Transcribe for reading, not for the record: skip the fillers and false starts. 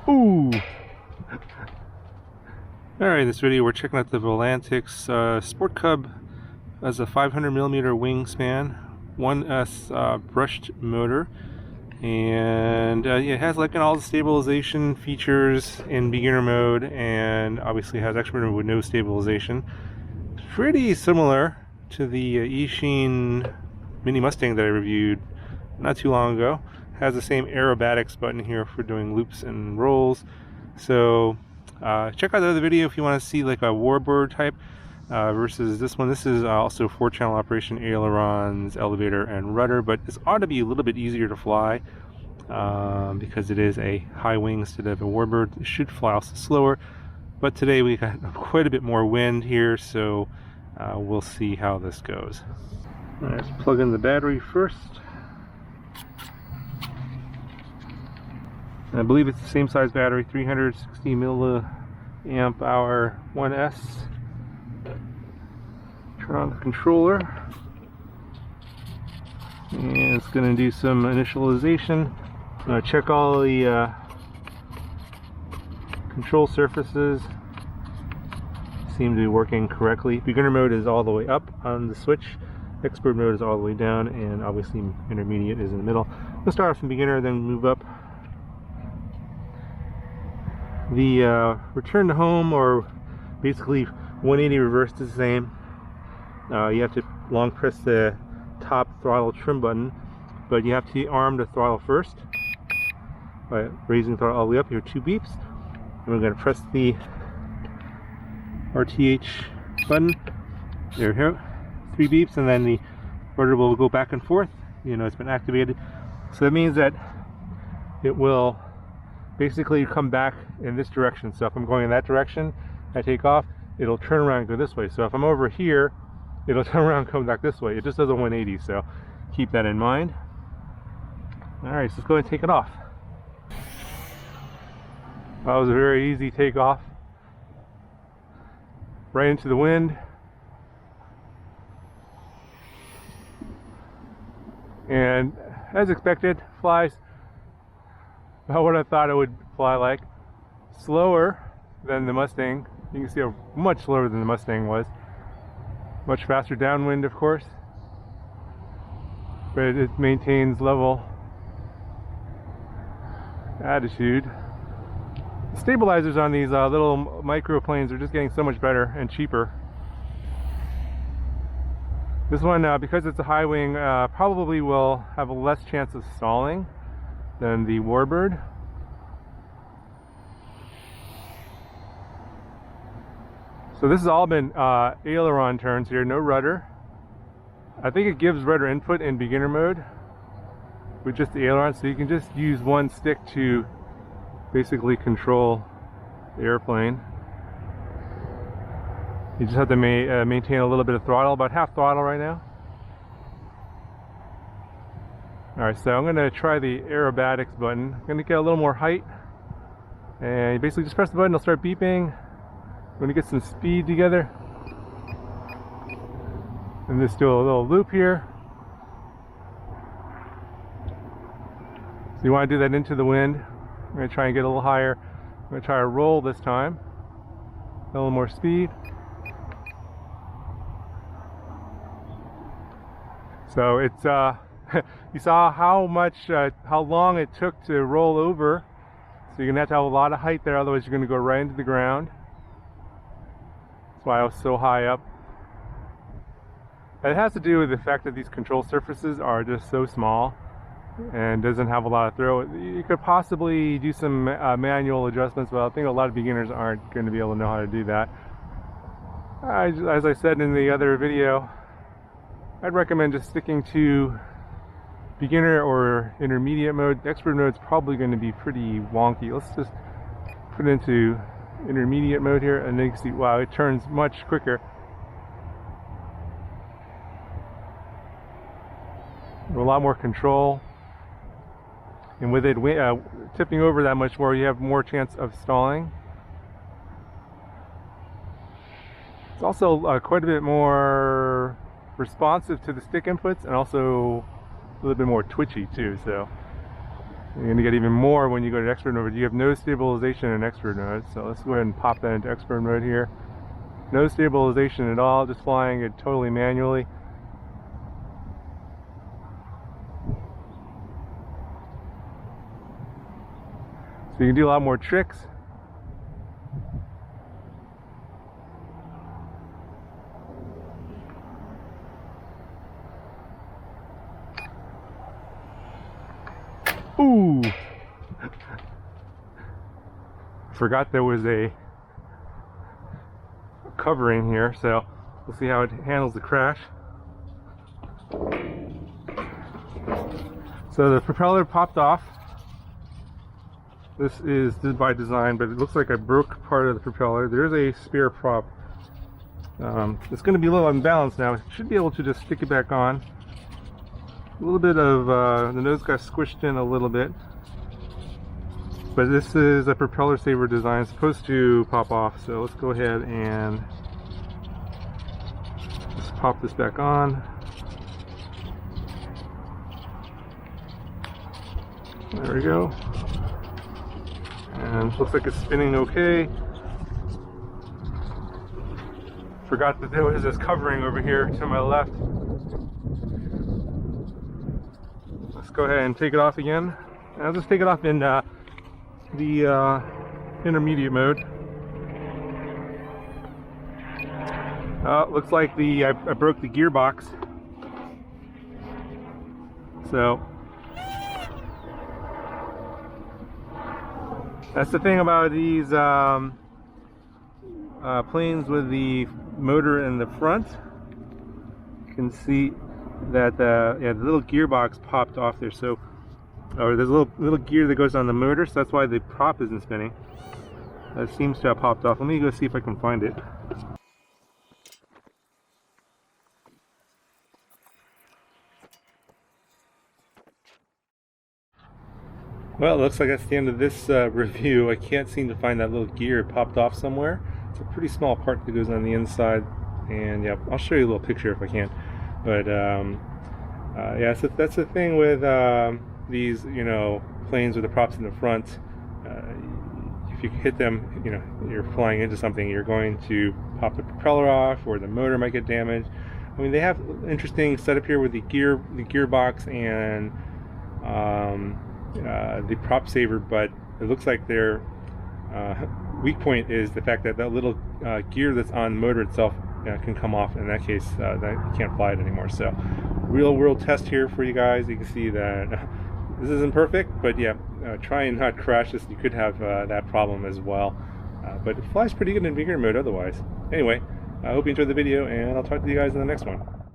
Ooh! Alright, in this video we're checking out the Volantex Sport Cub. Has a 500mm wingspan, 1S brushed motor, and it has like all the stabilization features in beginner mode, and obviously has expert mode with no stabilization. Pretty similar to the Eachine Mini Mustang that I reviewed not too long ago. Has the same Aerobatics button here for doing loops and rolls. So check out the other video if you want to see like a warbird type versus this one. This is also 4-channel operation, ailerons, elevator, and rudder, but this ought to be a little bit easier to fly because it is a high wing instead of a warbird. It should fly also slower, but today we got quite a bit more wind here, so we'll see how this goes. All right, let's plug in the battery first. I believe it's the same size battery, 360 milliamp hour 1S. Turn on the controller, and it's going to do some initialization. Check all the control surfaces seem to be working correctly. Beginner mode is all the way up on the switch, expert mode is all the way down, and obviously intermediate is in the middle. We'll start off from beginner, then move up. The return to home, or basically 180 reverse, is the same. You have to long press the top throttle trim button, but you have to arm the throttle first by raising the throttle all the way up. Here are 2 beeps, and we're going to press the RTH button. There we go, 3 beeps, and then the rudder will go back and forth. You know, it's been activated, so that means that it will basically come back in this direction. So if I'm going in that direction, I take off, it'll turn around and go this way. So if I'm over here, it'll turn around and come back this way. It just does a 180, so keep that in mind. Alright, so let's go ahead and take it off. That was a very easy takeoff. Right into the wind. And as expected, flies about what I thought it would fly like. Slower than the Mustang. You can see how much slower than the Mustang was. Much faster downwind, of course, but it maintains level attitude. The stabilizers on these little microplanes are just getting so much better and cheaper. This one, because it's a high wing, probably will have a less chance of stalling than the warbird. So this has all been aileron turns here, no rudder. I think it gives rudder input in beginner mode with just the aileron, so you can just use one stick to basically control the airplane. You just have to maintain a little bit of throttle, about half throttle right now. Alright, so I'm going to try the Aerobatics button. I'm going to get a little more height, and you basically just press the button, it'll start beeping. I'm going to get some speed together, and just do a little loop here. So you want to do that into the wind. I'm going to try and get a little higher. I'm going to try to roll this time. A little more speed. So it's you saw how long it took to roll over. So you're going to have a lot of height there, otherwise you're going to go right into the ground. That's why I was so high up. It has to do with the fact that these control surfaces are just so small and doesn't have a lot of throw. You could possibly do some manual adjustments, but I think a lot of beginners aren't going to be able to know how to do that. As I said in the other video, I'd recommend just sticking to beginner or intermediate mode. Expert mode is probably going to be pretty wonky. Let's just put it into intermediate mode here, and then you can see, wow, it turns much quicker. A lot more control, and with it tipping over that much more, you have more chance of stalling. It's also quite a bit more responsive to the stick inputs, and also a little bit more twitchy too, so You're going to get even more when you go to expert mode. You have no stabilization in expert mode, so let's go ahead and pop that into expert mode here. No stabilization at all, just flying it totally manually. So you can do a lot more tricks. Ooh! Forgot there was a covering here, so we'll see how it handles the crash. So the propeller popped off. This is by design, but it looks like I broke part of the propeller. There's a spare prop. It's going to be a little unbalanced now. I should be able to just stick it back on. A little bit of the nose got squished in a little bit, but this is a propeller saver design. It's supposed to pop off, so let's go ahead and just pop this back on. There we go. And it looks like it's spinning okay. Forgot that there was this covering over here to my left. Let's go ahead and take it off again. And I'll just take it off in the intermediate mode. Looks like I broke the gearbox. So that's the thing about these planes with the motor in the front. You can see that the little gearbox popped off there. So, or there's a little gear that goes on the motor, so that's why the prop isn't spinning. That seems to have popped off. Let me go see if I can find it. Well, it looks like that's the end of this review. I can't seem to find that little gear. It popped off somewhere. It's a pretty small part that goes on the inside, and yeah, I'll show you a little picture if I can. But yeah, so that's the thing with these, planes with the props in the front. If you hit them, you're flying into something, you're going to pop the propeller off, or the motor might get damaged. I mean, they have interesting setup here with the gearbox and the prop saver, but it looks like their weak point is the fact that that little gear that's on the motor itself can come off. In that case, that you can't fly it anymore. So real world test here for you guys. You can see that this isn't perfect, but yeah, try and not crash this. You could have that problem as well, but it flies pretty good in beginner mode otherwise. Anyway, I hope you enjoyed the video, and I'll talk to you guys in the next one.